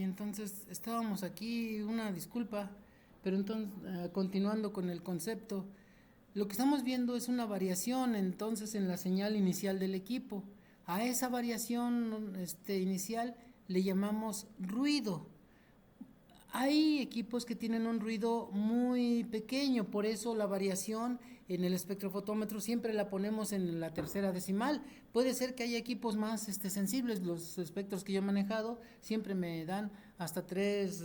entonces estábamos aquí, una disculpa, pero entonces continuando con el concepto, lo que estamos viendo es una variación entonces en la señal inicial del equipo. A esa variación inicial le llamamos ruido. Hay equipos que tienen un ruido muy pequeño, por eso la variación en el espectrofotómetro siempre la ponemos en la tercera decimal. Puede ser que haya equipos más sensibles, los espectros que yo he manejado siempre me dan hasta tres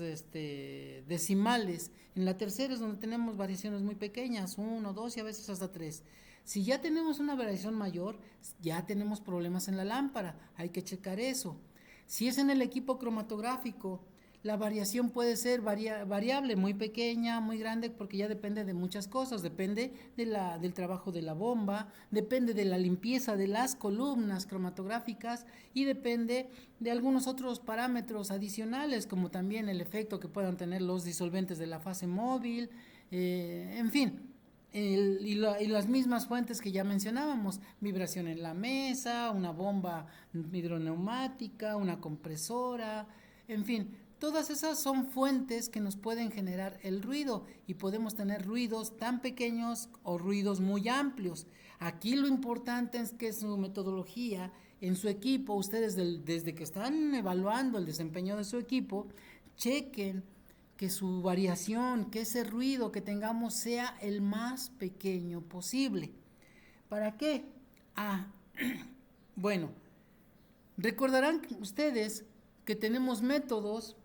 decimales. En la tercera es donde tenemos variaciones muy pequeñas, 1, 2 y a veces hasta 3. Si ya tenemos una variación mayor, ya tenemos problemas en la lámpara, hay que checar eso. Si es en el equipo cromatográfico, la variación puede ser variable, muy pequeña, muy grande, porque ya depende de muchas cosas. Depende del trabajo de la bomba, depende de la limpieza de las columnas cromatográficas y depende de algunos otros parámetros adicionales, como también el efecto que puedan tener los disolventes de la fase móvil, en fin. Y las mismas fuentes que ya mencionábamos, vibración en la mesa, una bomba hidroneumática, una compresora, en fin, todas esas son fuentes que nos pueden generar el ruido y podemos tener ruidos tan pequeños o ruidos muy amplios. Aquí lo importante es que su metodología, en su equipo, ustedes desde que están evaluando el desempeño de su equipo, chequen que su variación, que ese ruido que tengamos sea el más pequeño posible. ¿Para qué? Bueno, recordarán ustedes que tenemos métodos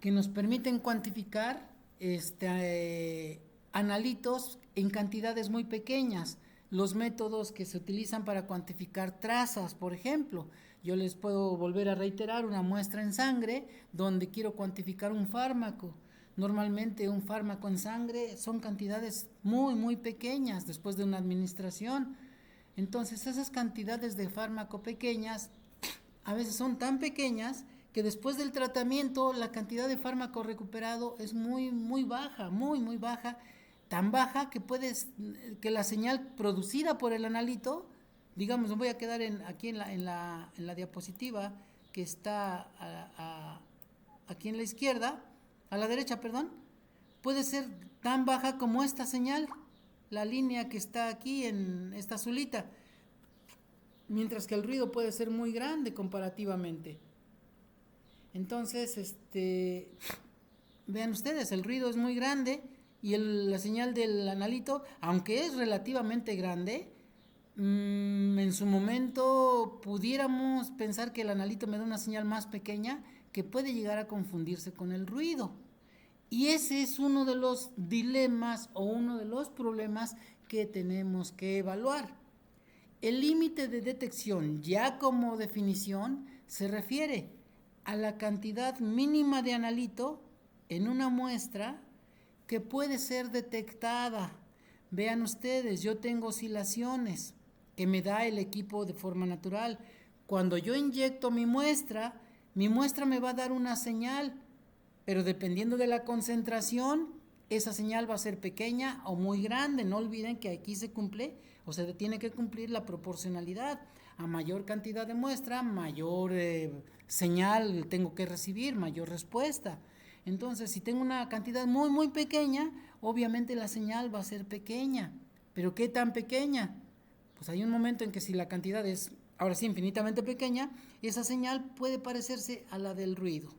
que nos permiten cuantificar analitos en cantidades muy pequeñas. Los métodos que se utilizan para cuantificar trazas, por ejemplo. Yo les puedo volver a reiterar una muestra en sangre donde quiero cuantificar un fármaco. Normalmente un fármaco en sangre son cantidades muy pequeñas después de una administración. Entonces esas cantidades de fármaco pequeñas a veces son tan pequeñas que después del tratamiento la cantidad de fármaco recuperado es muy baja, muy baja, tan baja que la señal producida por el analito, digamos, me voy a quedar aquí en la diapositiva que está aquí en la izquierda, a la derecha, perdón, puede ser tan baja como esta señal, la línea que está aquí en esta azulita, mientras que el ruido puede ser muy grande comparativamente. Entonces, vean ustedes, el ruido es muy grande y la señal del analito, aunque es relativamente grande, en su momento pudiéramos pensar que el analito me da una señal más pequeña que puede llegar a confundirse con el ruido. Y ese es uno de los dilemas o uno de los problemas que tenemos que evaluar. El límite de detección, ya como definición, se refiere a la cantidad mínima de analito en una muestra que puede ser detectada. Vean ustedes, yo tengo oscilaciones que me da el equipo de forma natural. Cuando yo inyecto mi muestra me va a dar una señal, pero dependiendo de la concentración, esa señal va a ser pequeña o muy grande. No olviden que aquí se cumple o se tiene que cumplir la proporcionalidad. A mayor cantidad de muestra, mayor señal tengo que recibir, mayor respuesta. Entonces, si tengo una cantidad muy pequeña, obviamente la señal va a ser pequeña. ¿Pero qué tan pequeña? Pues hay un momento en que si la cantidad es, ahora sí, infinitamente pequeña, esa señal puede parecerse a la del ruido.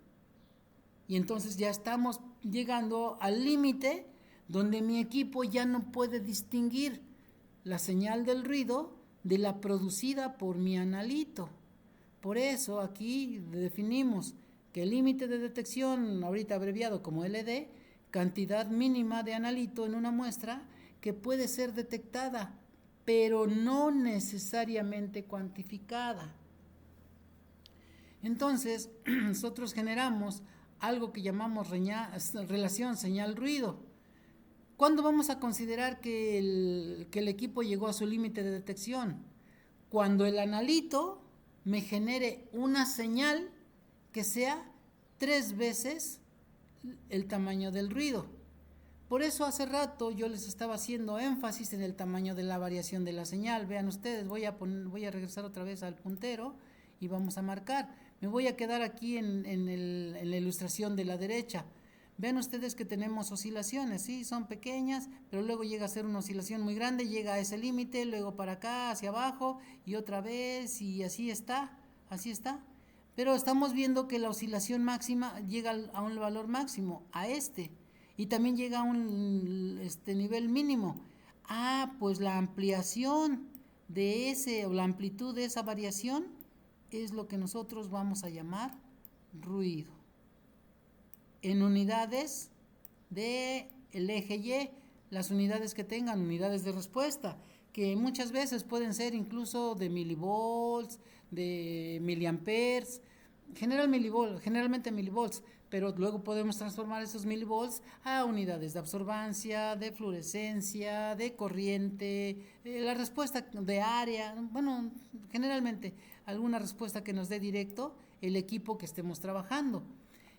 Y entonces ya estamos llegando al límite donde mi equipo ya no puede distinguir la señal del ruido de la producida por mi analito. Por eso aquí definimos que el límite de detección, ahorita abreviado como LD, cantidad mínima de analito en una muestra que puede ser detectada, pero no necesariamente cuantificada. Entonces, nosotros generamos algo que llamamos relación señal-ruido. ¿Cuándo vamos a considerar que el equipo llegó a su límite de detección? Cuando el analito me genere una señal que sea 3 veces el tamaño del ruido. Por eso hace rato yo les estaba haciendo énfasis en el tamaño de la variación de la señal. Vean ustedes, voy a regresar otra vez al puntero y vamos a marcar. Me voy a quedar aquí en la ilustración de la derecha. Ven ustedes que tenemos oscilaciones, sí, son pequeñas, pero luego llega a ser una oscilación muy grande, llega a ese límite, luego para acá, hacia abajo y otra vez y así está, así está. Pero estamos viendo que la oscilación máxima llega a un valor máximo, a este, y también llega a un nivel mínimo. Ah, pues la ampliación de ese o la amplitud de esa variación es lo que nosotros vamos a llamar ruido. En unidades del eje Y, las unidades que tengan, unidades de respuesta, que muchas veces pueden ser incluso de milivolts, de miliamperes, generalmente milivolts, pero luego podemos transformar esos milivolts a unidades de absorbancia, de fluorescencia, de corriente, la respuesta de área, bueno, generalmente alguna respuesta que nos dé directo el equipo que estemos trabajando.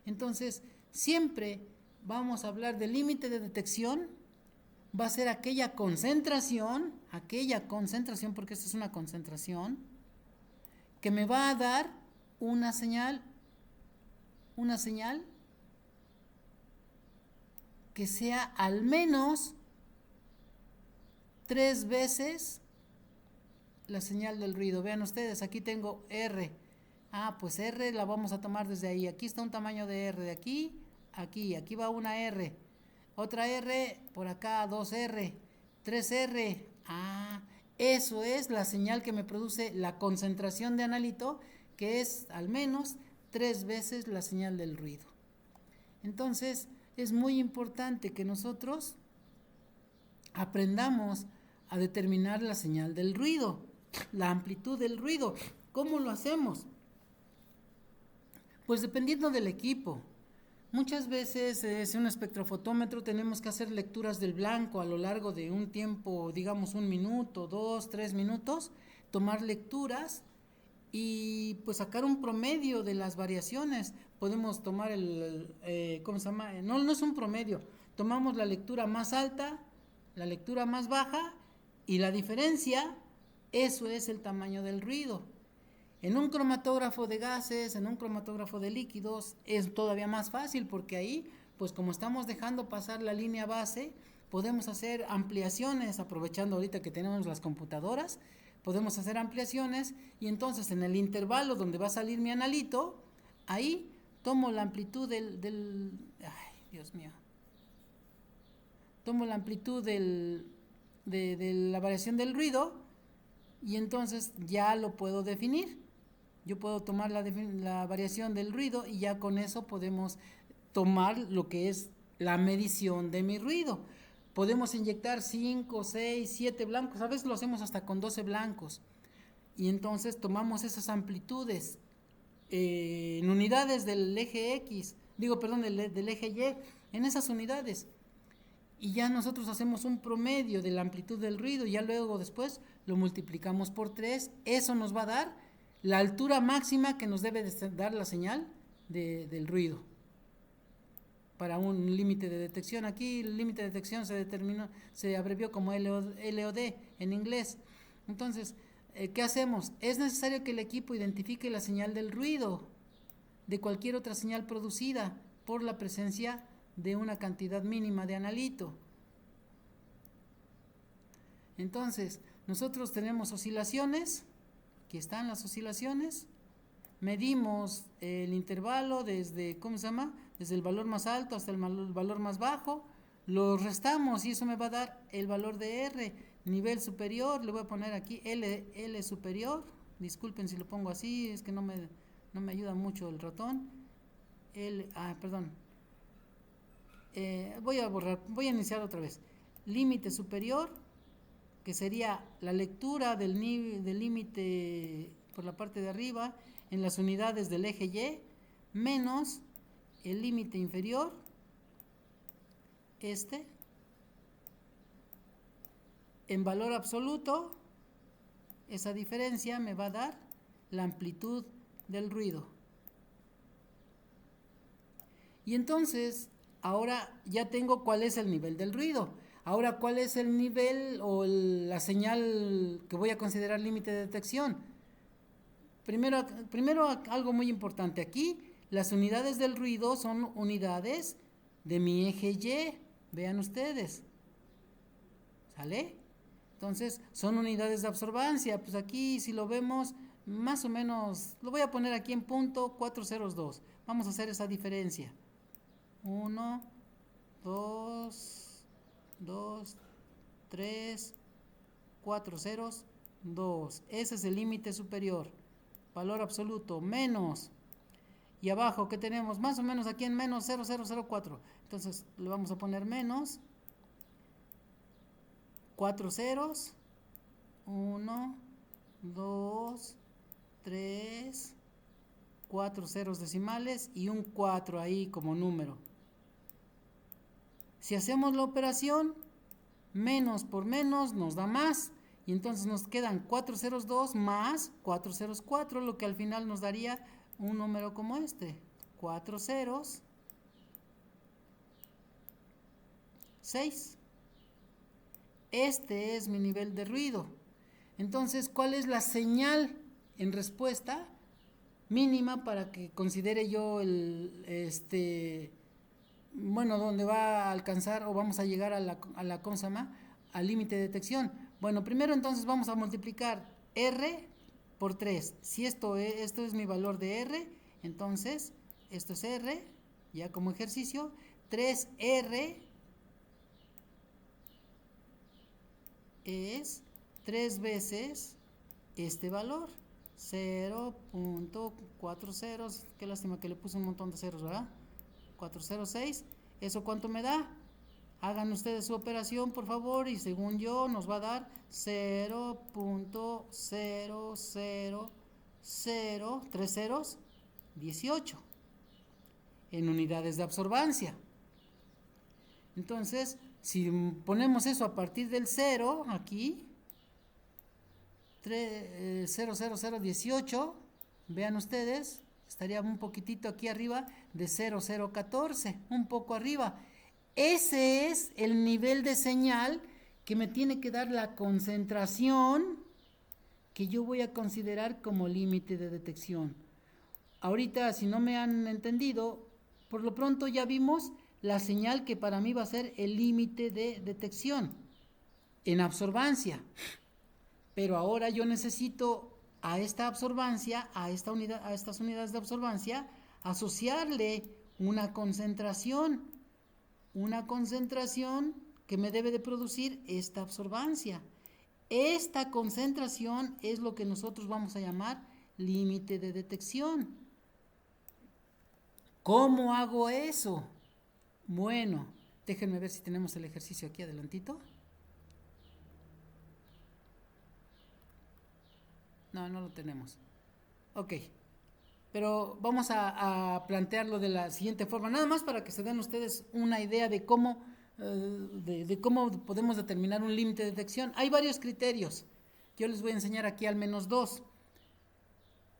Entonces, siempre vamos a hablar del límite de detección, va a ser aquella concentración, porque esta es una concentración, que me va a dar una señal que sea al menos 3 veces la señal del ruido. Vean ustedes, aquí tengo R. Ah, pues R la vamos a tomar desde ahí. Aquí está un tamaño de R, de aquí, aquí va una R. Otra R, por acá, 2R, 3R. Ah, eso es la señal que me produce la concentración de analito, que es al menos 3 veces la señal del ruido. Entonces, es muy importante que nosotros aprendamos a determinar la señal del ruido, la amplitud del ruido. ¿Cómo lo hacemos? Pues dependiendo del equipo. Muchas veces en un espectrofotómetro tenemos que hacer lecturas del blanco a lo largo de un tiempo, digamos 1 minuto, 2, 3 minutos, tomar lecturas y pues sacar un promedio de las variaciones. Podemos tomar ¿cómo se llama? No es un promedio, tomamos la lectura más alta, la lectura más baja y la diferencia, eso es el tamaño del ruido. En un cromatógrafo de gases, en un cromatógrafo de líquidos, es todavía más fácil porque ahí, pues como estamos dejando pasar la línea base, podemos hacer ampliaciones, aprovechando ahorita que tenemos las computadoras, podemos hacer ampliaciones y entonces en el intervalo donde va a salir mi analito, ahí tomo la amplitud ay, Dios mío, tomo la amplitud de la variación del ruido y entonces ya lo puedo definir. Yo puedo tomar la variación del ruido y ya con eso podemos tomar lo que es la medición de mi ruido. Podemos inyectar 5, 6, 7 blancos, a veces lo hacemos hasta con 12 blancos. Y entonces tomamos esas amplitudes en unidades del eje X, del eje Y, en esas unidades. Y ya nosotros hacemos un promedio de la amplitud del ruido y ya luego después lo multiplicamos por 3. Eso nos va a dar la altura máxima que nos debe de dar la señal del ruido para un límite de detección. Aquí el límite de detección se abrevió como LOD en inglés. Entonces, ¿qué hacemos? Es necesario que el equipo identifique la señal del ruido de cualquier otra señal producida por la presencia de una cantidad mínima de analito. Entonces, nosotros tenemos oscilaciones. Aquí están las oscilaciones. Medimos el intervalo desde, desde el valor más alto hasta el valor más bajo. Lo restamos y eso me va a dar el valor de R. Nivel superior, le voy a poner aquí L superior. Disculpen si lo pongo así, es que no me ayuda mucho el ratón. Voy a iniciar otra vez. Límite superior, que sería la lectura del límite por la parte de arriba en las unidades del eje Y, menos el límite inferior, en valor absoluto, esa diferencia me va a dar la amplitud del ruido. Y entonces, ahora ya tengo cuál es el nivel del ruido. Ahora, ¿cuál es el nivel o la señal que voy a considerar límite de detección? primero algo muy importante. Aquí las unidades del ruido son unidades de mi eje Y. Vean ustedes. ¿Sale? Entonces, son unidades de absorbancia. Pues aquí, si lo vemos, más o menos, lo voy a poner aquí en punto 402. Vamos a hacer esa diferencia. 1, 2, 3, 4 ceros, 2. Ese es el límite superior. Valor absoluto, menos. Y abajo, ¿qué tenemos? Más o menos aquí en menos 0,004. Entonces, le vamos a poner menos 4 ceros, 1, 2, 3, 4 ceros decimales y un 4 ahí como número. Si hacemos la operación, menos por menos nos da más. Y entonces nos quedan 4 ceros 2 más 4 ceros 4, lo que al final nos daría un número como este. 4 ceros, 6. Este es mi nivel de ruido. Entonces, ¿cuál es la señal en respuesta mínima para que considere yo donde va a alcanzar o vamos a llegar a la ¿cómo se llama? Al límite de detección? Bueno, primero entonces vamos a multiplicar R por 3. Si esto es mi valor de R, entonces esto es R, ya como ejercicio, 3R es 3 veces este valor, 0.40, qué lástima que le puse un montón de ceros, ¿verdad? 406, ¿eso cuánto me da? Hagan ustedes su operación, por favor, y según yo nos va a dar 0.0003 ceros, 18 en unidades de absorbancia. Entonces, si ponemos eso a partir del 0, aquí, 00018, vean ustedes, estaría un poquitito aquí arriba de 0014, un poco arriba. Ese es el nivel de señal que me tiene que dar la concentración que yo voy a considerar como límite de detección. Ahorita, si no me han entendido, por lo pronto ya vimos la señal que para mí va a ser el límite de detección en absorbancia. Pero ahora yo necesito a esta absorbancia, a estas unidades de absorbancia, asociarle una concentración que me debe de producir esta absorbancia. Esta concentración es lo que nosotros vamos a llamar límite de detección. ¿Cómo hago eso? Bueno, déjenme ver si tenemos el ejercicio aquí adelantito. No lo tenemos. Ok, pero vamos a plantearlo de la siguiente forma, nada más para que se den ustedes una idea de cómo podemos determinar un límite de detección. Hay varios criterios, yo les voy a enseñar aquí al menos 2,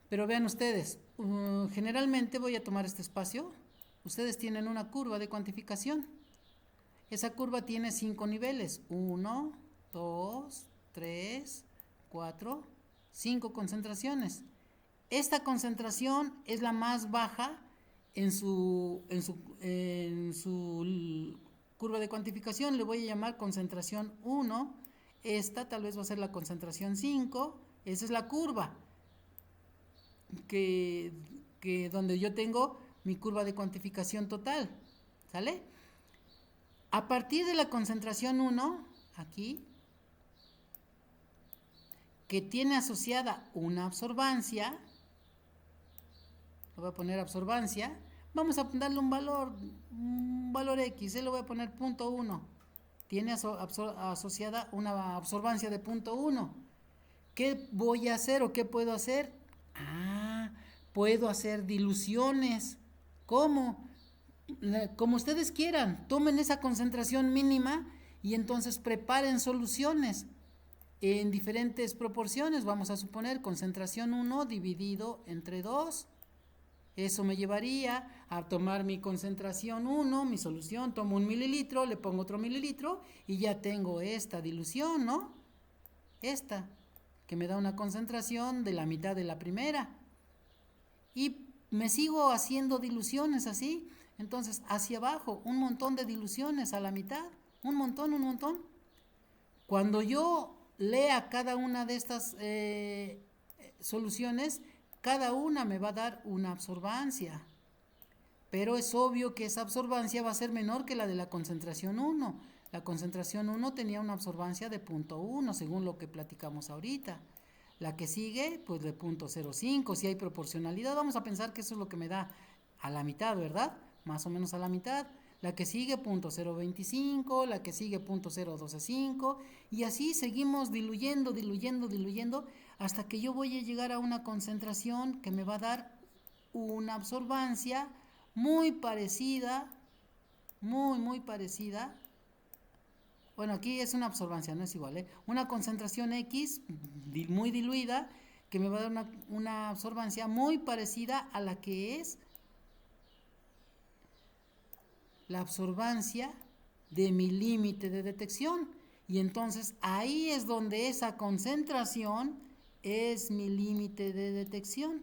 pero vean ustedes, generalmente voy a tomar este espacio, ustedes tienen una curva de cuantificación, esa curva tiene 5 niveles, 1, 2, 3, 4, 5 concentraciones. Esta concentración es la más baja en su curva de cuantificación. Le voy a llamar concentración 1. Esta tal vez va a ser la concentración 5. Esa es la curva que donde yo tengo mi curva de cuantificación total. ¿Sale? A partir de la concentración 1, aquí, que tiene asociada una absorbancia, lo voy a poner absorbancia, vamos a darle un valor X, le voy a poner 0.1, tiene asociada una absorbancia de 0.1. ¿Qué voy a hacer o qué puedo hacer? Puedo hacer diluciones. ¿Cómo? Como ustedes quieran, tomen esa concentración mínima y entonces preparen soluciones en diferentes proporciones. Vamos a suponer concentración 1 dividido entre 2. Eso me llevaría a tomar mi concentración 1, mi solución, tomo 1 mililitro, le pongo otro mililitro y ya tengo esta dilución, ¿no? Esta, que me da una concentración de la mitad de la primera. Y me sigo haciendo diluciones así. Entonces, hacia abajo, un montón de diluciones a la mitad. Un montón, un montón. Cuando yo lea cada una de estas soluciones, cada una me va a dar una absorbancia. Pero es obvio que esa absorbancia va a ser menor que la de la concentración 1. La concentración 1 tenía una absorbancia de 0.1, según lo que platicamos ahorita. La que sigue, pues de 0.05. Si hay proporcionalidad, vamos a pensar que eso es lo que me da a la mitad, ¿verdad? Más o menos a la mitad. La que sigue 0.025, la que sigue 0.0125, y así seguimos diluyendo, diluyendo, diluyendo, hasta que yo voy a llegar a una concentración que me va a dar una absorbancia muy parecida, muy parecida. Bueno, aquí es una absorbancia, no es igual, ¿eh? Una concentración X muy diluida que me va a dar una absorbancia muy parecida a la que es la absorbancia de mi límite de detección. Y entonces ahí es donde esa concentración es mi límite de detección.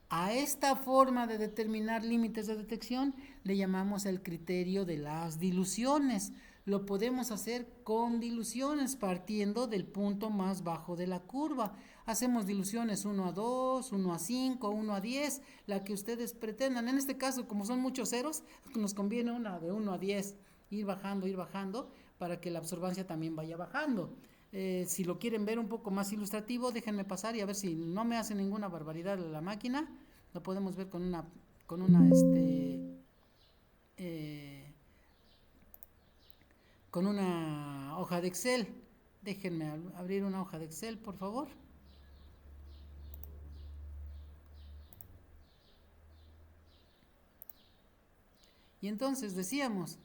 A esta forma de determinar límites de detección le llamamos el criterio de las diluciones. Lo podemos hacer con diluciones partiendo del punto más bajo de la curva. Hacemos diluciones 1 a 2, 1 a 5, 1 a 10, la que ustedes pretendan. En este caso, como son muchos ceros, nos conviene una de 1 a 10, ir bajando, para que la absorbancia también vaya bajando. Si lo quieren ver un poco más ilustrativo, déjenme pasar y a ver si no me hace ninguna barbaridad la máquina. Lo podemos ver con una con una hoja de Excel. Déjenme abrir una hoja de Excel, por favor. Y entonces decíamos,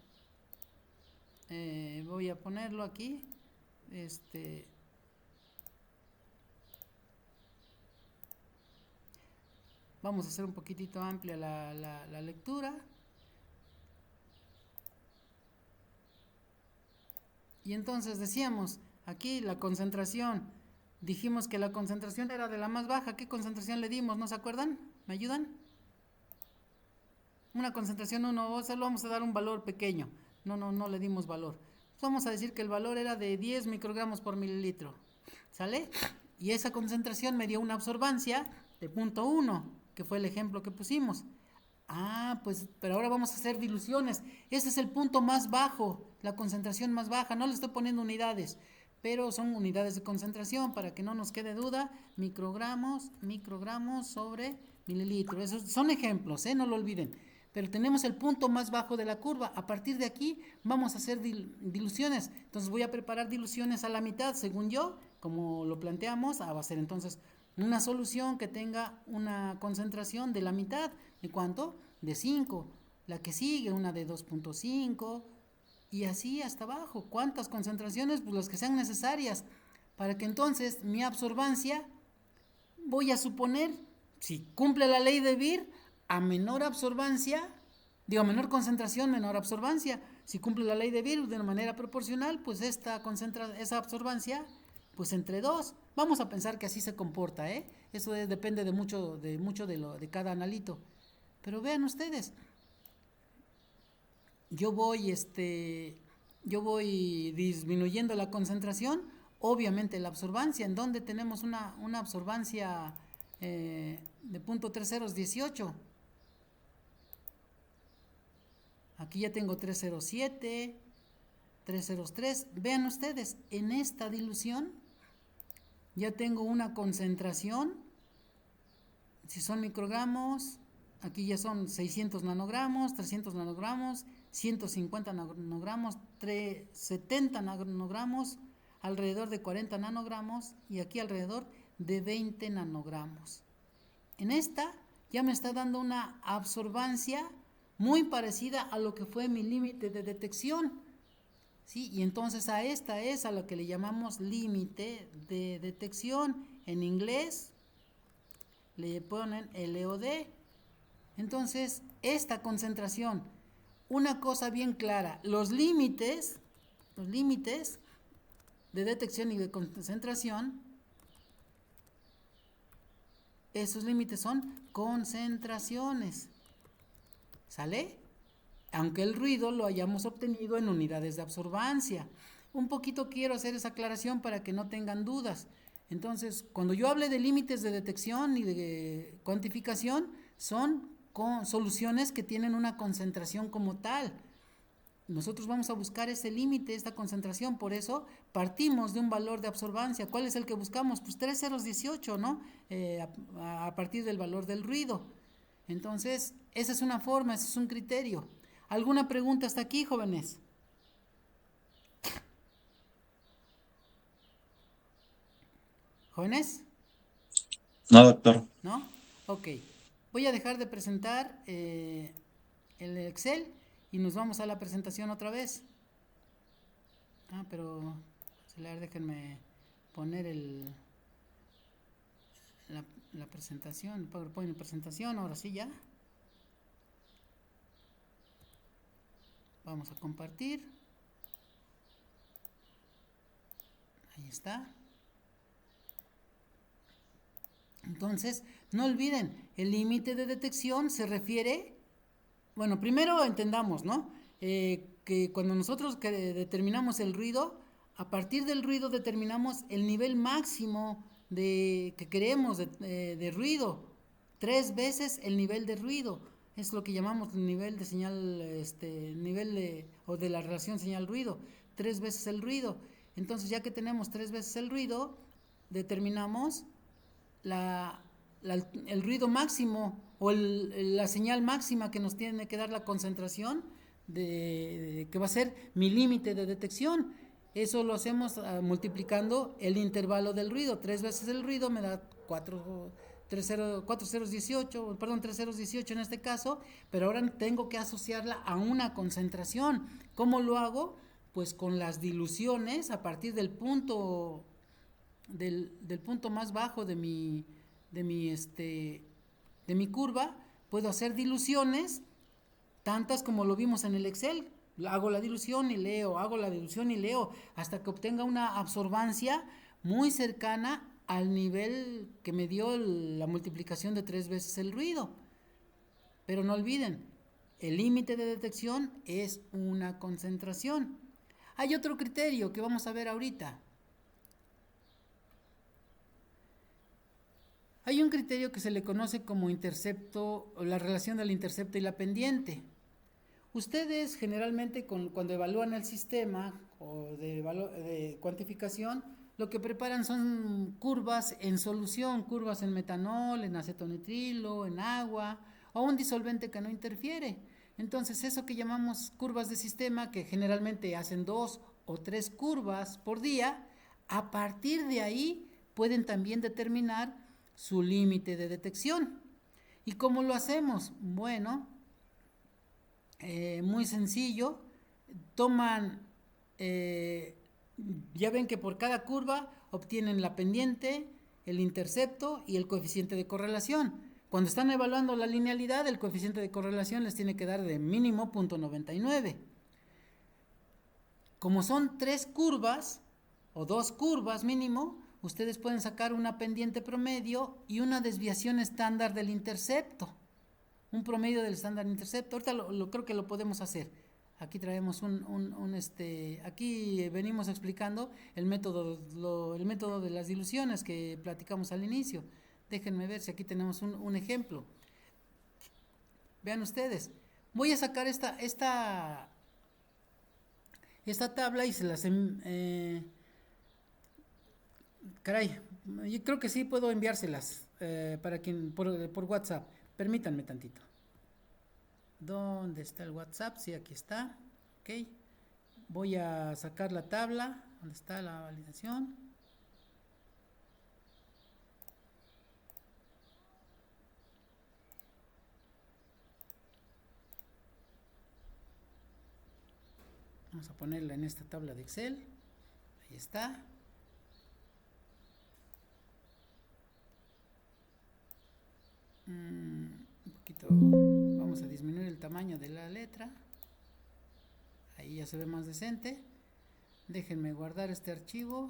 voy a ponerlo aquí, vamos a hacer un poquitito amplia la lectura. Y entonces decíamos, aquí la concentración, dijimos que la concentración era de la más baja. ¿Qué concentración le dimos? ¿No se acuerdan? ¿Me ayudan? Una concentración 1, solo vamos a dar un valor pequeño. No le dimos valor. Vamos a decir que el valor era de 10 microgramos por mililitro. ¿Sale? Y esa concentración me dio una absorbancia de 0.1, que fue el ejemplo que pusimos. Pues, pero ahora vamos a hacer diluciones. Ese es el punto más bajo, la concentración más baja. No le estoy poniendo unidades, pero son unidades de concentración para que no nos quede duda. Microgramos sobre mililitro. Esos son ejemplos, no lo olviden. Pero tenemos el punto más bajo de la curva. A partir de aquí vamos a hacer diluciones. Entonces voy a preparar diluciones a la mitad, según yo, como lo planteamos. Va a ser entonces una solución que tenga una concentración de la mitad. ¿De cuánto? De 5. La que sigue, una de 2.5. Y así hasta abajo. ¿Cuántas concentraciones? Pues las que sean necesarias. Para que entonces mi absorbancia, voy a suponer, si cumple la ley de Beer, a menor absorbancia, menor concentración, menor absorbancia. Si cumple la ley de Beer de manera proporcional, pues esa absorbancia, pues entre 2. Vamos a pensar que así se comporta, Eso depende de mucho de cada analito. Pero vean ustedes, yo voy disminuyendo la concentración, obviamente la absorbancia, en donde tenemos una absorbancia de 0.3018. Aquí ya tengo 307, 303. Vean ustedes, en esta dilución ya tengo una concentración. Si son microgramos, aquí ya son 600 nanogramos, 300 nanogramos, 150 nanogramos, 70 nanogramos, alrededor de 40 nanogramos y aquí alrededor de 20 nanogramos. En esta ya me está dando una absorbancia muy parecida a lo que fue mi límite de detección, ¿sí? Y entonces a esta es a lo que le llamamos límite de detección. En inglés le ponen LOD. Entonces, esta concentración, una cosa bien clara, los límites de detección y de concentración esos límites son concentraciones. ¿Sale? Aunque el ruido lo hayamos obtenido en unidades de absorbancia. Un poquito quiero hacer esa aclaración para que no tengan dudas. Entonces, cuando yo hable de límites de detección y de cuantificación, son soluciones que tienen una concentración como tal. Nosotros vamos a buscar ese límite, esta concentración, por eso partimos de un valor de absorbancia. ¿Cuál es el que buscamos? Pues 3,018, ¿no? A partir del valor del ruido. Entonces, esa es una forma, ese es un criterio. ¿Alguna pregunta hasta aquí, jóvenes? ¿Jóvenes? No, doctor. ¿No? Ok. Voy a dejar de presentar el Excel y nos vamos a la presentación otra vez. Pero déjenme poner la presentación, el PowerPoint de presentación, ahora sí ya. Vamos a compartir. Ahí está. Entonces, no olviden, el límite de detección se refiere, bueno, primero entendamos, ¿no? Que cuando nosotros determinamos el ruido, a partir del ruido determinamos el nivel máximo que queremos de ruido, 3 veces el nivel de ruido. Es lo que llamamos el nivel de señal, o de la relación señal-ruido, 3 veces el ruido. Entonces, ya que tenemos 3 veces el ruido, determinamos el ruido máximo o la señal máxima que nos tiene que dar la concentración que va a ser mi límite de detección. Eso lo hacemos multiplicando el intervalo del ruido. 3 veces el ruido me da 3,018 en este caso, pero ahora tengo que asociarla a una concentración. ¿Cómo lo hago? Pues con las diluciones a partir del punto más bajo de mi curva, puedo hacer diluciones tantas como lo vimos en el Excel. Hago la dilución y leo, hasta que obtenga una absorbancia muy cercana al nivel que me dio la multiplicación de 3 veces el ruido. Pero no olviden, el límite de detección es una concentración. Hay otro criterio que vamos a ver ahorita. Hay un criterio que se le conoce como intercepto, o la relación del intercepto y la pendiente. Ustedes generalmente cuando evalúan el sistema o de cuantificación, lo que preparan son curvas en solución, curvas en metanol, en acetonitrilo, en agua o un disolvente que no interfiere. Entonces, eso que llamamos curvas de sistema, que generalmente hacen 2 o 3 curvas por día, a partir de ahí pueden también determinar su límite de detección. ¿Y cómo lo hacemos? Bueno, muy sencillo. Toman, ya ven que por cada curva obtienen la pendiente, el intercepto y el coeficiente de correlación. Cuando están evaluando la linealidad, el coeficiente de correlación les tiene que dar de mínimo 0.99. Como son 3 curvas o 2 curvas mínimo, ustedes pueden sacar una pendiente promedio y una desviación estándar del intercepto. Un promedio del estándar intercepto. Ahorita creo que lo podemos hacer. Aquí traemos aquí venimos explicando el método de las diluciones que platicamos al inicio. Déjenme ver si aquí tenemos un ejemplo. Vean ustedes. Voy a sacar esta tabla y se las caray, yo creo que sí puedo enviárselas por WhatsApp. Permítanme tantito. ¿Dónde está el WhatsApp? Sí, aquí está. Ok. Voy a sacar la tabla. ¿Dónde está la validación? Vamos a ponerla en esta tabla de Excel. Ahí está. Un poquito. Vamos a disminuir el tamaño de la letra. Ahí ya se ve más decente. Déjenme guardar este archivo.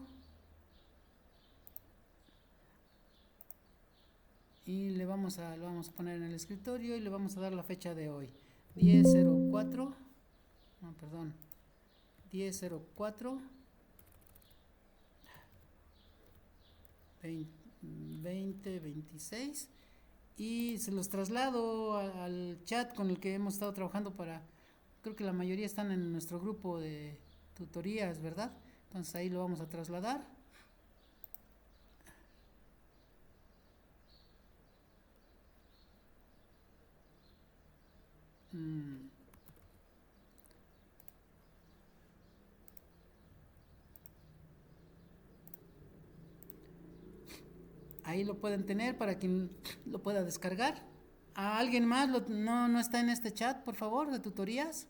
y lo vamos a poner en el escritorio y le vamos a dar la fecha de hoy. 10.04, no, perdón, 10.04 2026 y se los traslado al chat con el que hemos estado trabajando creo que la mayoría están en nuestro grupo de tutorías, ¿verdad? Entonces ahí lo vamos a trasladar. Ahí lo pueden tener para quien lo pueda descargar. ¿A alguien más no está en este chat, por favor, de tutorías?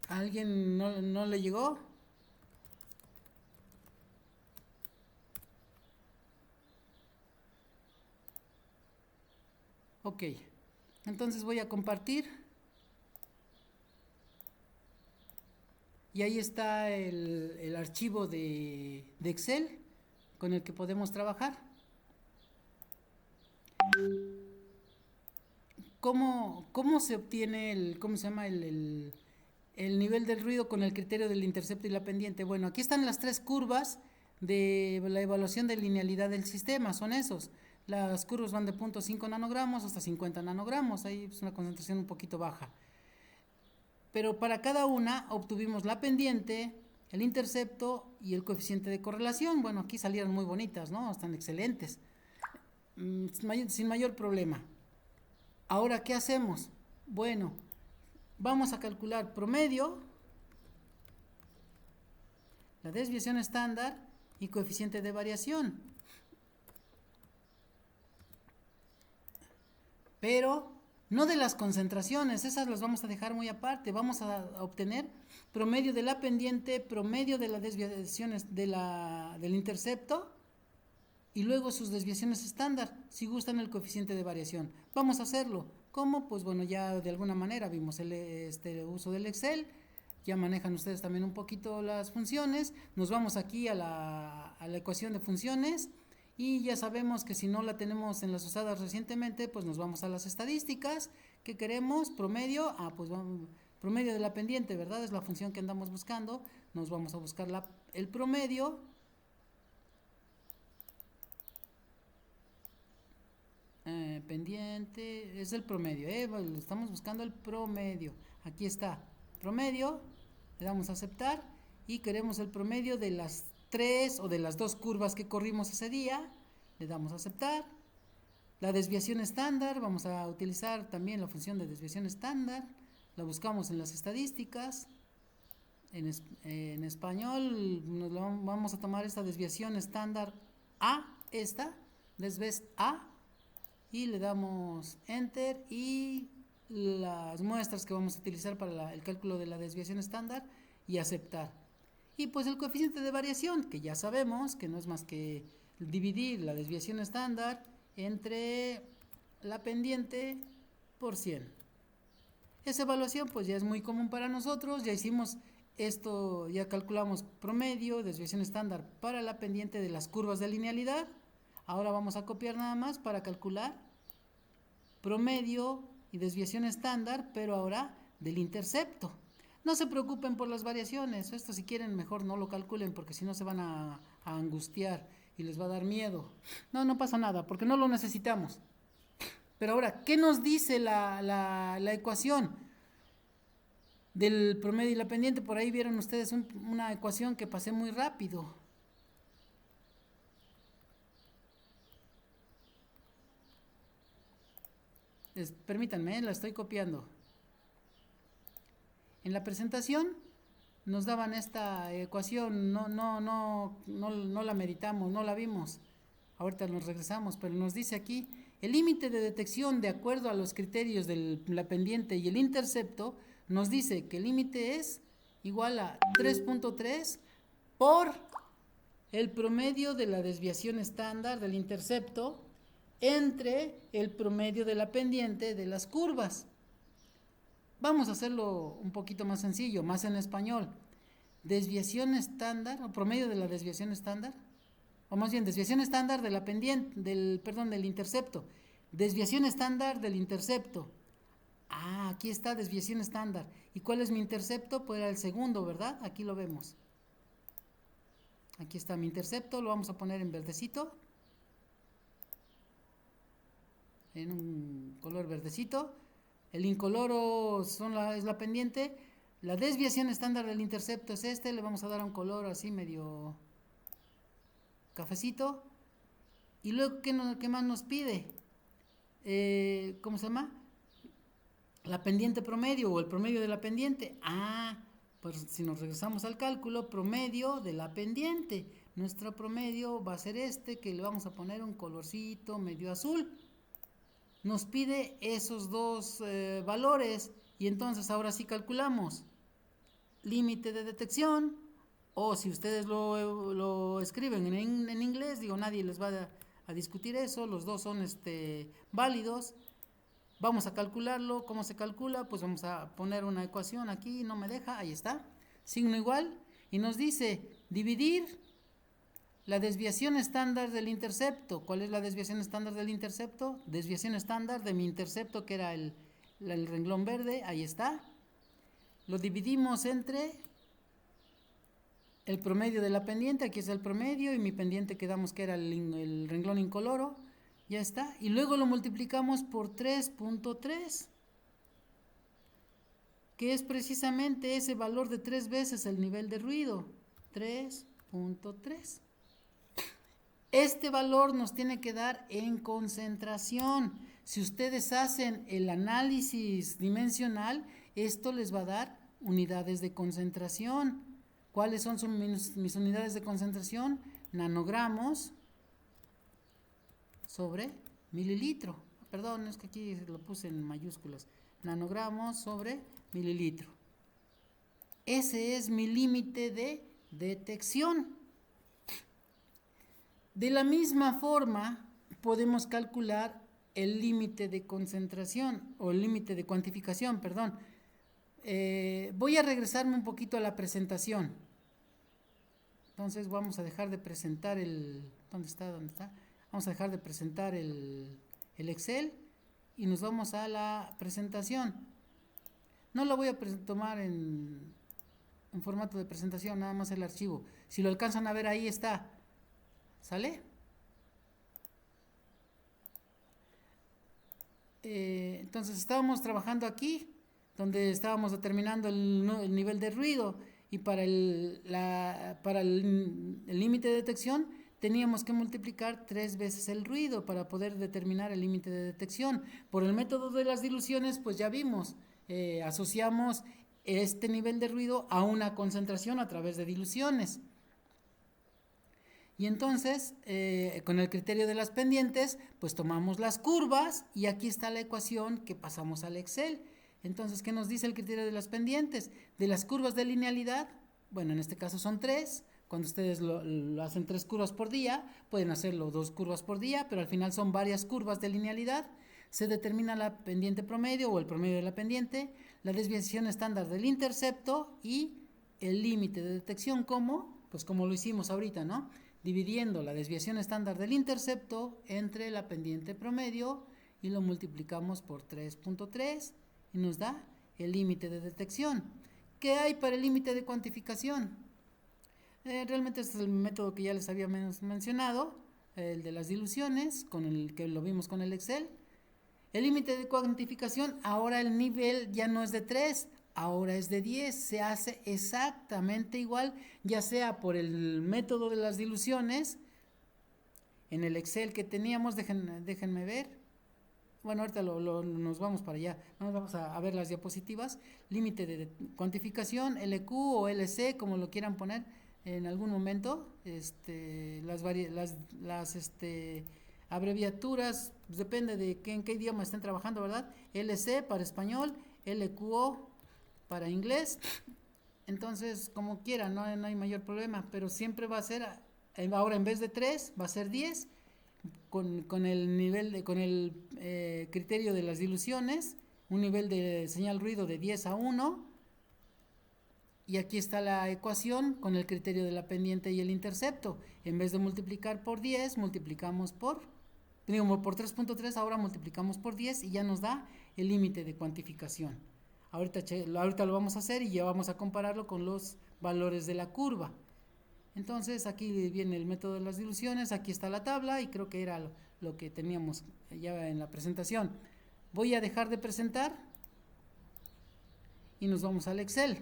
¿A alguien no le llegó? Ok, entonces voy a compartir y ahí está el archivo de Excel con el que podemos trabajar. ¿Cómo se obtiene el nivel del ruido con el criterio del intercepto y la pendiente? Bueno, aquí están las tres curvas de la evaluación de linealidad del sistema, son esos. Las curvas van de 0.5 nanogramos hasta 50 nanogramos, ahí es una concentración un poquito baja. Pero para cada una obtuvimos la pendiente, el intercepto y el coeficiente de correlación. Bueno, aquí salieron muy bonitas, ¿no? Están excelentes, sin mayor problema. Ahora, ¿qué hacemos? Bueno, vamos a calcular promedio, la desviación estándar y coeficiente de variación. Pero no de las concentraciones, esas las vamos a dejar muy aparte. Vamos a obtener promedio de la pendiente, promedio de las desviaciones del intercepto y luego sus desviaciones estándar, si gustan el coeficiente de variación. Vamos a hacerlo. ¿Cómo? Pues bueno, ya de alguna manera vimos el uso del Excel, ya manejan ustedes también un poquito las funciones. Nos vamos aquí a la ecuación de funciones y ya sabemos que si no la tenemos en las usadas recientemente, pues nos vamos a las estadísticas. ¿Qué queremos? Promedio. Pues vamos, promedio de la pendiente, ¿verdad? Es la función que andamos buscando. Nos vamos a buscar el promedio. Pendiente, es el promedio, estamos buscando el promedio. Aquí está, promedio, le damos a aceptar y queremos el promedio de las tres o de las dos curvas que corrimos ese día, le damos a aceptar. La desviación estándar, vamos a utilizar también la función de desviación estándar, la buscamos en las estadísticas. En español vamos a tomar esta desviación estándar A, desves A, y le damos enter y las muestras que vamos a utilizar para el cálculo de la desviación estándar y aceptar. Y pues el coeficiente de variación, que ya sabemos que no es más que dividir la desviación estándar entre la pendiente por 100. Esa evaluación pues ya es muy común para nosotros, ya hicimos esto, ya calculamos promedio, desviación estándar para la pendiente de las curvas de linealidad. Ahora vamos a copiar nada más para calcular promedio y desviación estándar, pero ahora del intercepto. No se preocupen por las variaciones, esto si quieren mejor no lo calculen porque si no se van a angustiar y les va a dar miedo. No pasa nada porque no lo necesitamos. Pero ahora, ¿qué nos dice la ecuación del promedio y la pendiente? Por ahí vieron ustedes una ecuación que pasé muy rápido. Permítanme, la estoy copiando. En la presentación nos daban esta ecuación, no la meditamos, no la vimos. Ahorita nos regresamos, pero nos dice aquí, el límite de detección de acuerdo a los criterios de la pendiente y el intercepto, nos dice que el límite es igual a 3.3 por el promedio de la desviación estándar del intercepto entre el promedio de la pendiente de las curvas. Vamos a hacerlo un poquito más sencillo, más en español. Desviación estándar, o promedio de la desviación estándar, o más bien desviación estándar de la pendiente, del intercepto. Desviación estándar del intercepto. Aquí está desviación estándar. ¿Y cuál es mi intercepto? Pues era el segundo, ¿verdad? Aquí lo vemos. Aquí está mi intercepto, lo vamos a poner en verdecito. En un color verdecito. El incoloro es la pendiente. La desviación estándar del intercepto es este. Le vamos a dar un color así medio cafecito. Y luego, ¿qué más nos pide? ¿Cómo se llama? La pendiente promedio o el promedio de la pendiente. Pues si nos regresamos al cálculo, promedio de la pendiente. Nuestro promedio va a ser este, que le vamos a poner un colorcito medio azul. Nos pide esos dos valores y entonces ahora sí calculamos. Límite de detección, o si ustedes lo escriben en inglés, digo, nadie les va a discutir eso, los dos son válidos. Vamos a calcularlo. ¿Cómo se calcula? Pues vamos a poner una ecuación aquí, no me deja, ahí está, signo igual, y nos dice dividir la desviación estándar del intercepto. ¿Cuál es la desviación estándar del intercepto? Desviación estándar de mi intercepto, que era el renglón verde, ahí está. Lo dividimos entre el promedio de la pendiente, aquí es el promedio, y mi pendiente quedamos que era el renglón incoloro, ya está. Y luego lo multiplicamos por 3.3, que es precisamente ese valor de 3 veces el nivel de ruido, 3.3. Este valor nos tiene que dar en concentración. Si ustedes hacen el análisis dimensional, esto les va a dar unidades de concentración. ¿Cuáles son mis unidades de concentración? Nanogramos sobre mililitro. Perdón, es que aquí lo puse en mayúsculas. Nanogramos sobre mililitro. Ese es mi límite de detección. De la misma forma, podemos calcular el límite de concentración, o el límite de cuantificación, perdón. Voy a regresarme un poquito a la presentación. Entonces vamos a dejar de presentar ¿dónde está? Vamos a dejar de presentar el Excel y nos vamos a la presentación. No lo voy a tomar en formato de presentación, nada más el archivo. Si lo alcanzan a ver, ahí está. ¿Sale? Entonces estábamos trabajando aquí, donde estábamos determinando el nivel de ruido, y para el límite de detección teníamos que multiplicar 3 veces el ruido para poder determinar el límite de detección. Por el método de las diluciones, pues ya vimos, asociamos este nivel de ruido a una concentración a través de diluciones. Y entonces, con el criterio de las pendientes, pues tomamos las curvas y aquí está la ecuación que pasamos al Excel. Entonces, ¿qué nos dice el criterio de las pendientes? De las curvas de linealidad, bueno, en este caso son 3. Cuando ustedes lo hacen 3 curvas por día, pueden hacerlo 2 curvas por día, pero al final son varias curvas de linealidad. Se determina la pendiente promedio o el promedio de la pendiente, la desviación estándar del intercepto y el límite de detección. ¿Cómo? Pues como lo hicimos ahorita, ¿no? Dividiendo la desviación estándar del intercepto entre la pendiente promedio y lo multiplicamos por 3.3 y nos da el límite de detección. ¿Qué hay para el límite de cuantificación? Realmente este es el método que ya les había mencionado, el de las diluciones, con el que lo vimos con el Excel. El límite de cuantificación, ahora el nivel ya no es de 3, ahora es de 10, se hace exactamente igual, ya sea por el método de las diluciones, en el Excel que teníamos, déjenme ver, bueno, ahorita nos vamos para allá, vamos a ver las diapositivas, límite de cuantificación, LQ o LC, como lo quieran poner en algún momento, las abreviaturas, pues depende de en qué idioma estén trabajando, ¿verdad? LC para español, LQO para inglés, entonces como quieran, no hay mayor problema, pero siempre va a ser, ahora en vez de 3 va a ser 10, con el nivel con el criterio de las diluciones, un nivel de señal ruido de 10:1, y aquí está la ecuación con el criterio de la pendiente y el intercepto. En vez de multiplicar por 10, multiplicamos por 3.3, ahora multiplicamos por 10 y ya nos da el límite de cuantificación. Ahorita lo vamos a hacer y ya vamos a compararlo con los valores de la curva. Entonces aquí viene el método de las diluciones, aquí está la tabla y creo que era lo que teníamos ya en la presentación. Voy a dejar de presentar y nos vamos al Excel.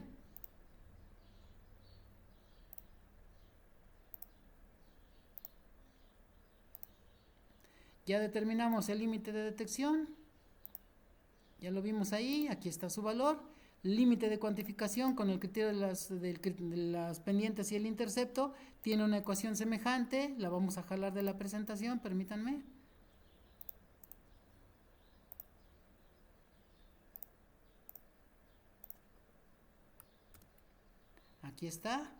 Ya determinamos el límite de detección, ya lo vimos ahí, aquí está su valor. Límite de cuantificación con el criterio de las pendientes y el intercepto tiene una ecuación semejante, la vamos a jalar de la presentación, permítanme. Aquí está,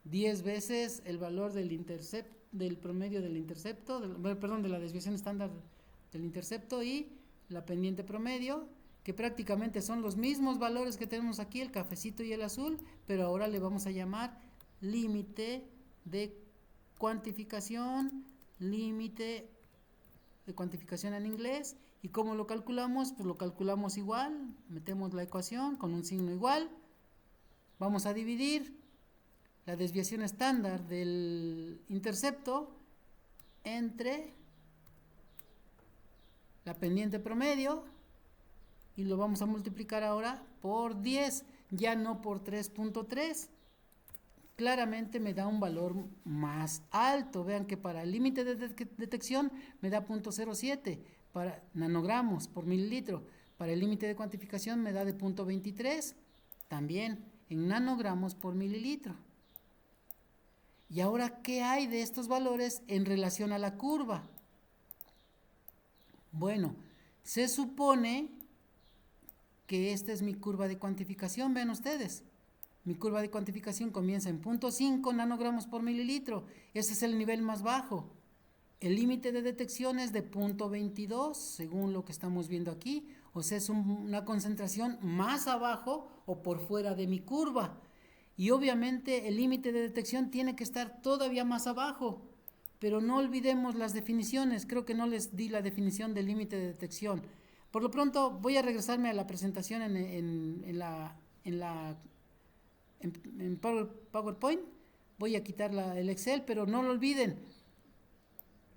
10 veces el valor del promedio del intercepto, de la desviación estándar del intercepto y la pendiente promedio, que prácticamente son los mismos valores que tenemos aquí, el cafecito y el azul, pero ahora le vamos a llamar límite de cuantificación, límite de cuantificación en inglés. ¿Y cómo lo calculamos? Pues lo calculamos igual, metemos la ecuación con un signo igual, vamos a dividir la desviación estándar del intercepto entre la pendiente promedio y lo vamos a multiplicar ahora por 10, ya no por 3.3. Claramente me da un valor más alto. Vean que para el límite de detección me da 0.07 para nanogramos por mililitro. Para el límite de cuantificación me da de 0.23, también en nanogramos por mililitro. Y ahora, ¿qué hay de estos valores en relación a la curva? Bueno, se supone que esta es mi curva de cuantificación, vean ustedes. Mi curva de cuantificación comienza en 0.5 nanogramos por mililitro. Ese es el nivel más bajo. El límite de detección es de 0.22, según lo que estamos viendo aquí. O sea, es una concentración más abajo o por fuera de mi curva. Y obviamente el límite de detección tiene que estar todavía más abajo. Pero no olvidemos las definiciones. Creo que no les di la definición del límite de detección. Por lo pronto voy a regresarme a la presentación en PowerPoint. Voy a quitar el Excel, pero no lo olviden.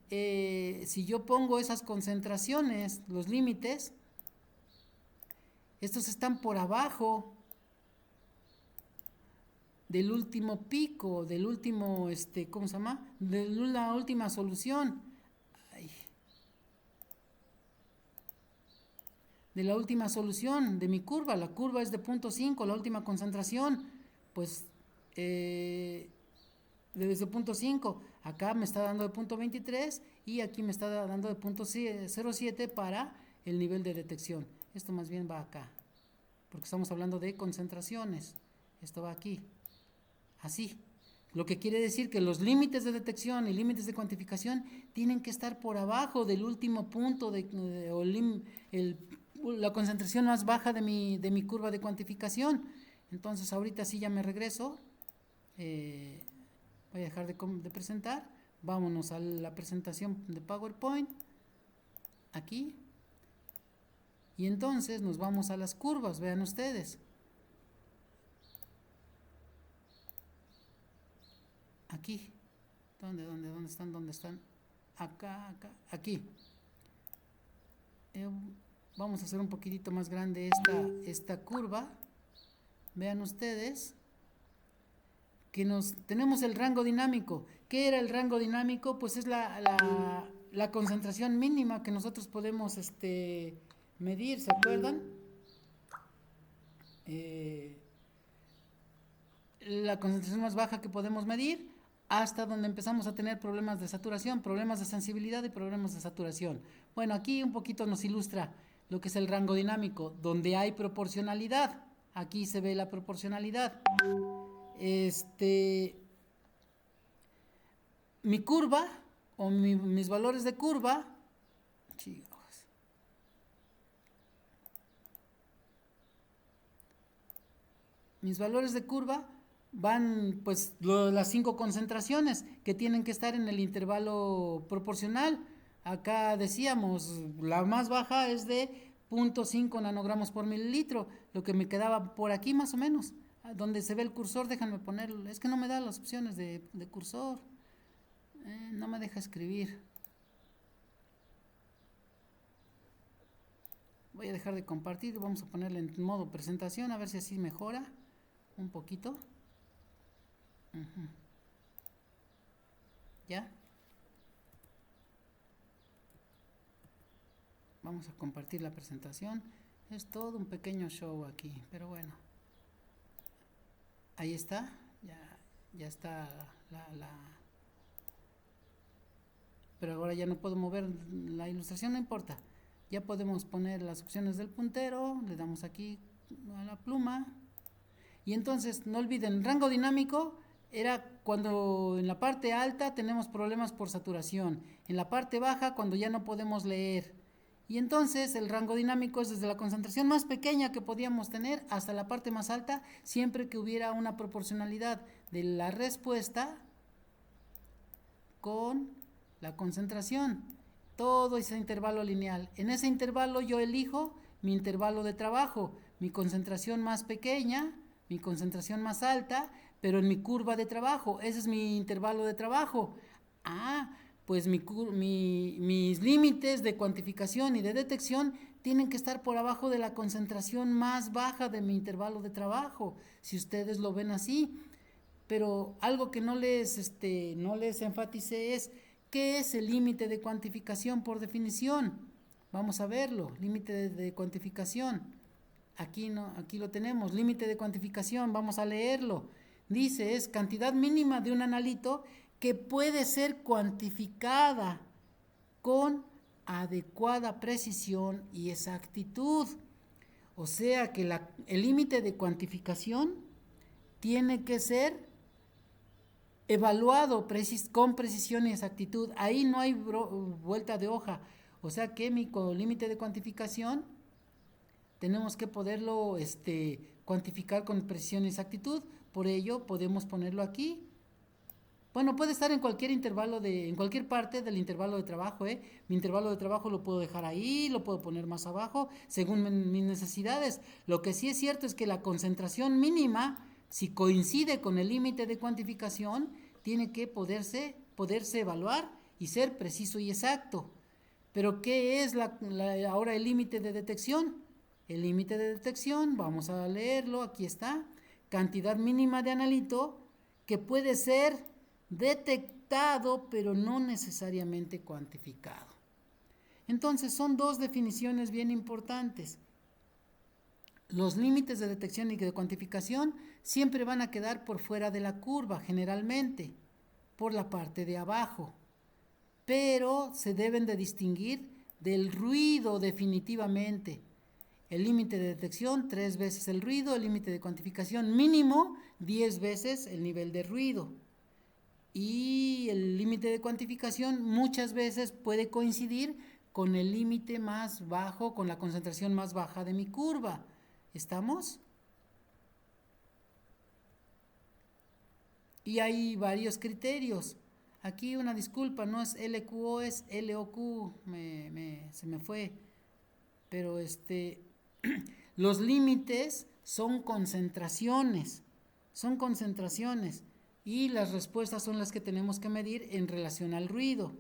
Si yo pongo esas concentraciones, los límites, estos están por abajo del último pico, del último, ¿cómo se llama? De la última solución. De la última solución de mi curva. La curva es de 0.5, la última concentración, pues desde 0.5, acá me está dando de 0.23 y aquí me está dando de 0.07 para el nivel de detección. Esto más bien va acá, porque estamos hablando de concentraciones. Esto va aquí, así. Lo que quiere decir que los límites de detección y límites de cuantificación tienen que estar por abajo del último punto la concentración más baja de mi curva de cuantificación. Entonces ahorita sí ya me regreso. Voy a dejar de presentar. Vámonos a la presentación de PowerPoint. Aquí. Y entonces nos vamos a las curvas. Vean ustedes. Aquí. ¿Dónde están? Acá. Aquí. Vamos a hacer un poquitito más grande esta curva. Vean ustedes que tenemos el rango dinámico. ¿Qué era el rango dinámico? Pues es la concentración mínima que nosotros podemos medir, ¿se acuerdan? La concentración más baja que podemos medir hasta donde empezamos a tener problemas de saturación, problemas de sensibilidad y problemas de saturación. Bueno, aquí un poquito nos ilustra lo que es el rango dinámico, donde hay proporcionalidad. Aquí se ve la proporcionalidad. Mi curva o mis valores de curva, chicos, mis valores de curva van pues las 5 concentraciones que tienen que estar en el intervalo proporcional. Acá decíamos, la más baja es de 0.5 nanogramos por mililitro, lo que me quedaba por aquí más o menos, donde se ve el cursor. Déjenme ponerlo, es que no me da las opciones de cursor, no me deja escribir. Voy a dejar de compartir, vamos a ponerle en modo presentación, a ver si así mejora un poquito. ¿Ya? Vamos a compartir la presentación. Es todo un pequeño show aquí, pero bueno. Ahí está. Ya está Pero ahora ya no puedo mover la ilustración, no importa. Ya podemos poner las opciones del puntero. Le damos aquí a la pluma. Y entonces, no olviden, rango dinámico era cuando en la parte alta tenemos problemas por saturación. En la parte baja, cuando ya no podemos leer. Y entonces el rango dinámico es desde la concentración más pequeña que podíamos tener hasta la parte más alta, siempre que hubiera una proporcionalidad de la respuesta con la concentración. Todo ese intervalo lineal. En ese intervalo yo elijo mi intervalo de trabajo, mi concentración más pequeña, mi concentración más alta, pero en mi curva de trabajo. Ese es mi intervalo de trabajo. Pues mis límites de cuantificación y de detección tienen que estar por abajo de la concentración más baja de mi intervalo de trabajo, si ustedes lo ven así. Pero algo que no les enfaticé es ¿qué es el límite de cuantificación por definición? Vamos a verlo, límite de cuantificación. Aquí lo tenemos, límite de cuantificación, vamos a leerlo. Dice, es cantidad mínima de un analito que puede ser cuantificada con adecuada precisión y exactitud. O sea que el límite de cuantificación tiene que ser evaluado con precisión y exactitud. Ahí no hay vuelta de hoja. O sea que mi límite de cuantificación tenemos que poderlo cuantificar con precisión y exactitud. Por ello podemos ponerlo aquí. Bueno, puede estar en cualquier en cualquier parte del intervalo de trabajo, Mi intervalo de trabajo lo puedo dejar ahí, lo puedo poner más abajo, según mis necesidades. Lo que sí es cierto es que la concentración mínima, si coincide con el límite de cuantificación, tiene que poderse evaluar y ser preciso y exacto. Pero ¿qué es ahora el límite de detección? El límite de detección, vamos a leerlo, aquí está, cantidad mínima de analito que puede ser detectado pero no necesariamente cuantificado. Entonces son 2 definiciones bien importantes. Los límites de detección y de cuantificación siempre van a quedar por fuera de la curva, generalmente, por la parte de abajo, pero se deben de distinguir del ruido definitivamente. El límite de detección, 3 veces el ruido, el límite de cuantificación mínimo, 10 veces el nivel de ruido. Y el límite de cuantificación muchas veces puede coincidir con el límite más bajo, con la concentración más baja de mi curva. ¿Estamos? Y hay varios criterios. Aquí una disculpa, no es LQO, es LOQ, se me fue. Pero los límites son concentraciones, y las respuestas son las que tenemos que medir en relación al ruido.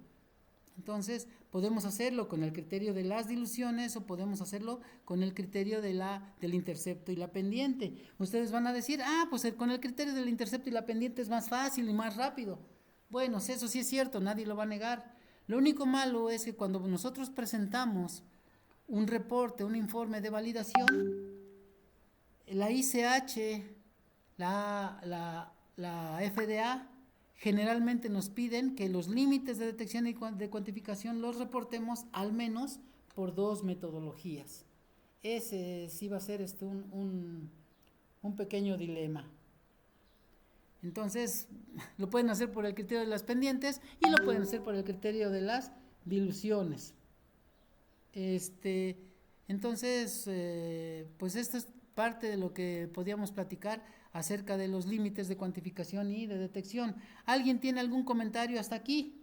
Entonces, podemos hacerlo con el criterio de las diluciones o podemos hacerlo con el criterio del intercepto y la pendiente. Ustedes van a decir, pues con el criterio del intercepto y la pendiente es más fácil y más rápido. Bueno, eso sí es cierto, nadie lo va a negar. Lo único malo es que cuando nosotros presentamos un reporte, un informe de validación, la ICH, la FDA, generalmente nos piden que los límites de detección y de cuantificación los reportemos al menos por 2 metodologías. Ese sí va a ser un pequeño dilema. Entonces, lo pueden hacer por el criterio de las pendientes y lo pueden hacer por el criterio de las diluciones. Este, entonces, pues esto es parte de lo que podíamos platicar acerca de los límites de cuantificación y de detección. ¿Alguien tiene algún comentario hasta aquí?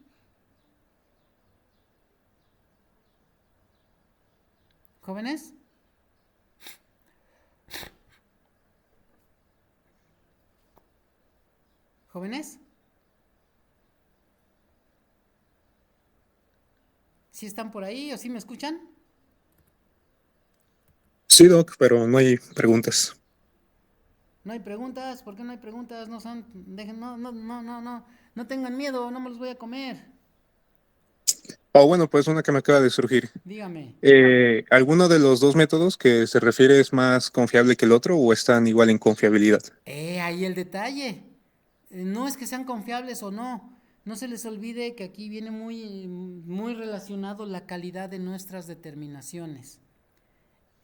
¿Jóvenes? ¿Jóvenes? ¿Sí están por ahí o sí me escuchan? Sí, Doc, pero no hay preguntas. No hay preguntas, ¿por qué no hay preguntas? No son, dejen, no tengan miedo, no me los voy a comer. Bueno, pues una que me acaba de surgir. Dígame. ¿Alguno de los dos métodos que se refiere es más confiable que el otro o están igual en confiabilidad? Ahí el detalle. No es que sean confiables o no. No se les olvide que aquí viene muy relacionado la calidad de nuestras determinaciones.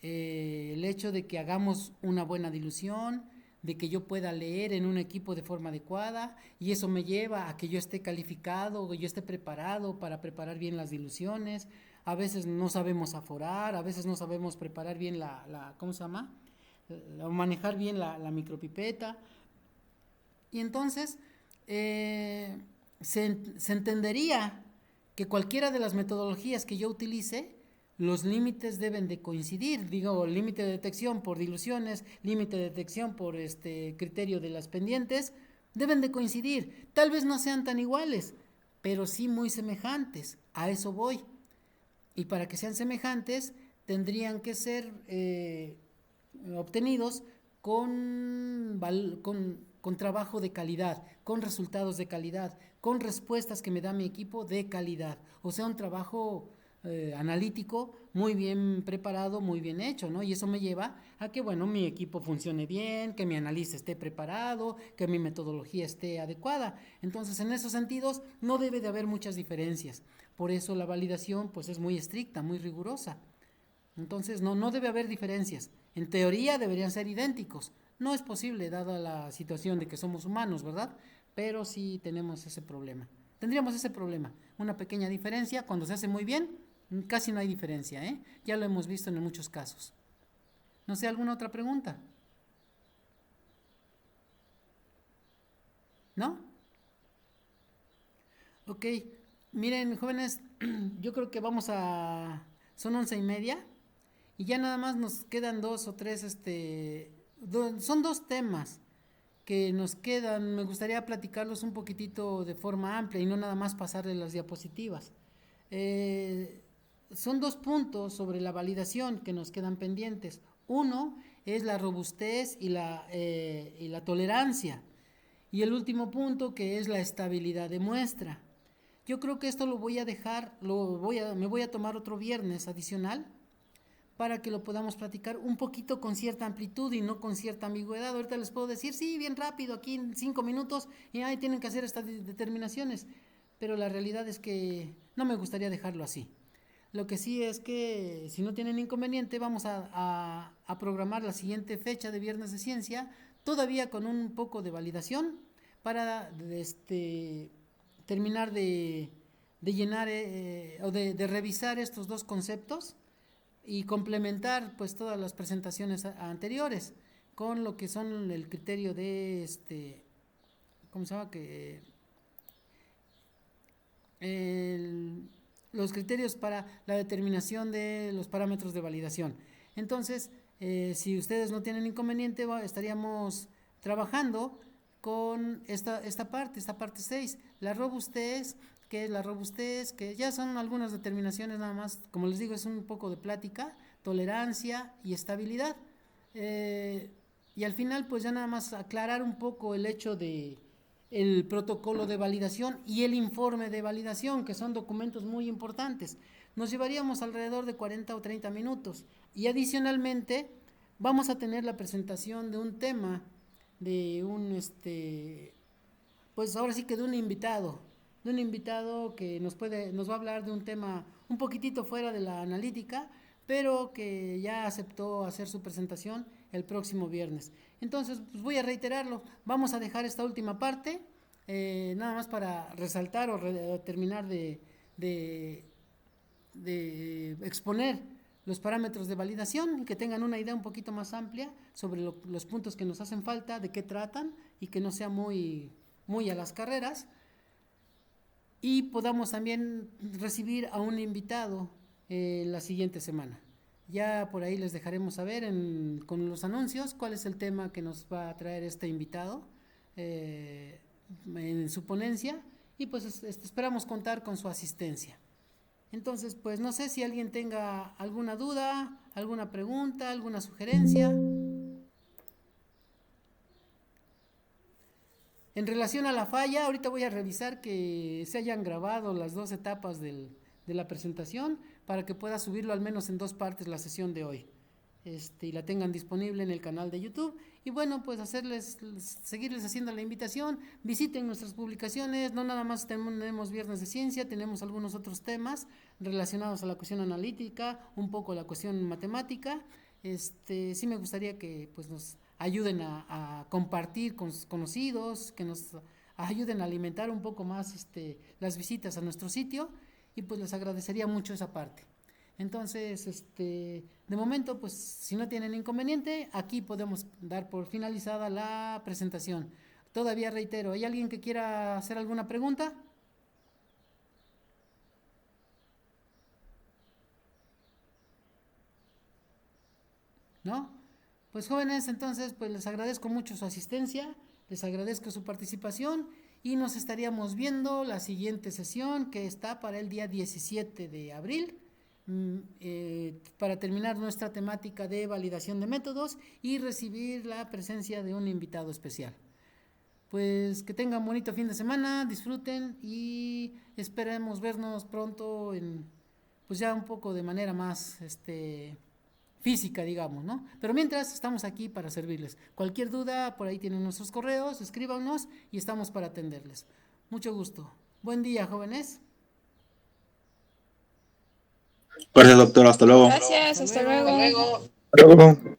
El hecho de que hagamos una buena dilución, de que yo pueda leer en un equipo de forma adecuada, y eso me lleva a que yo esté calificado, que yo esté preparado para preparar bien las diluciones. A veces no sabemos aforar, a veces no sabemos preparar bien ¿cómo se llama? O manejar bien la micropipeta. Y entonces se entendería que cualquiera de las metodologías que yo utilice, los límites deben de coincidir. Digo, límite de detección por diluciones, límite de detección por criterio de las pendientes, deben de coincidir. Tal vez no sean tan iguales, pero sí muy semejantes. A eso voy. Y para que sean semejantes, tendrían que ser obtenidos con trabajo de calidad, con resultados de calidad, con respuestas que me da mi equipo de calidad. O sea, un trabajo analítico muy bien preparado, muy bien hecho, ¿no? Y eso me lleva a que, bueno, mi equipo funcione bien, que mi analista esté preparado, que mi metodología esté adecuada. Entonces, en esos sentidos, no debe de haber muchas diferencias. Por eso la validación, pues, es muy estricta, muy rigurosa. Entonces, no debe haber diferencias. En teoría deberían ser idénticos. No es posible, dada la situación de que somos humanos, ¿verdad? Pero sí tenemos ese problema. Tendríamos ese problema. Una pequeña diferencia, cuando se hace muy bien, casi no hay diferencia, ¿eh? Ya lo hemos visto en muchos casos. No sé, ¿alguna otra pregunta? ¿No? Ok. Miren, jóvenes, yo creo que son 11:30. Y ya nada más nos quedan dos o tres, son dos temas que nos quedan. Me gustaría platicarlos un poquitito de forma amplia y no nada más pasarle las diapositivas. Eh, Son dos puntos sobre la validación que nos quedan pendientes. Uno es la robustez y la tolerancia. Y el último punto que es la estabilidad de muestra. Yo creo que esto lo voy a dejar, me voy a tomar otro viernes adicional para que lo podamos platicar un poquito con cierta amplitud y no con cierta ambigüedad. Ahorita les puedo decir, sí, bien rápido, aquí en 5 minutos, y ahí tienen que hacer estas determinaciones. Pero la realidad es que no me gustaría dejarlo así. Lo que sí es que, si no tienen inconveniente, vamos a programar la siguiente fecha de Viernes de Ciencia, todavía con un poco de validación, para terminar de llenar o de revisar estos dos conceptos y complementar pues todas las presentaciones anteriores con lo que son el criterio de ¿cómo se llama? Los criterios para la determinación de los parámetros de validación. Entonces, si ustedes no tienen inconveniente, estaríamos trabajando con esta parte 6, la robustez, que es la robustez, que ya son algunas determinaciones nada más, como les digo, es un poco de plática, tolerancia y estabilidad. Y al final, pues ya nada más aclarar un poco el hecho de el protocolo de validación y el informe de validación, que son documentos muy importantes. Nos llevaríamos alrededor de 40 o 30 minutos. Y adicionalmente vamos a tener la presentación de un tema, de pues ahora sí que de un invitado que nos va a hablar de un tema un poquitito fuera de la analítica, pero que ya aceptó hacer su presentación el próximo viernes. Entonces, pues voy a reiterarlo, vamos a dejar esta última parte, nada más para resaltar o terminar de exponer los parámetros de validación y que tengan una idea un poquito más amplia sobre los puntos que nos hacen falta, de qué tratan y que no sea muy a las carreras, y podamos también recibir a un invitado la siguiente semana. Ya por ahí les dejaremos saber con los anuncios cuál es el tema que nos va a traer este invitado en su ponencia, y pues esperamos contar con su asistencia. Entonces, pues no sé si alguien tenga alguna duda, alguna pregunta, alguna sugerencia. En relación a la falla, ahorita voy a revisar que se hayan grabado las 2 etapas de la presentación para que pueda subirlo al menos en 2 partes la sesión de hoy. Y la tengan disponible en el canal de YouTube. Y bueno, pues seguirles haciendo la invitación, visiten nuestras publicaciones, no nada más tenemos Viernes de Ciencia, tenemos algunos otros temas relacionados a la cuestión analítica, un poco a la cuestión matemática. Sí me gustaría que pues nos ayuden a compartir con sus conocidos, que nos ayuden a alimentar un poco más las visitas a nuestro sitio, y pues les agradecería mucho esa parte. Entonces, de momento, pues si no tienen inconveniente, aquí podemos dar por finalizada la presentación. Todavía reitero, ¿hay alguien que quiera hacer alguna pregunta? ¿No? Pues jóvenes, entonces pues les agradezco mucho su asistencia, les agradezco su participación y nos estaríamos viendo la siguiente sesión, que está para el día 17 de abril, para terminar nuestra temática de validación de métodos y recibir la presencia de un invitado especial. Pues que tengan bonito fin de semana, disfruten y esperemos vernos pronto pues ya un poco de manera más física, digamos, ¿no? Pero mientras, estamos aquí para servirles. Cualquier duda, por ahí tienen nuestros correos, escríbanos y estamos para atenderles. Mucho gusto. Buen día, jóvenes. Gracias, doctor. Hasta luego. Gracias, hasta luego. Hasta luego.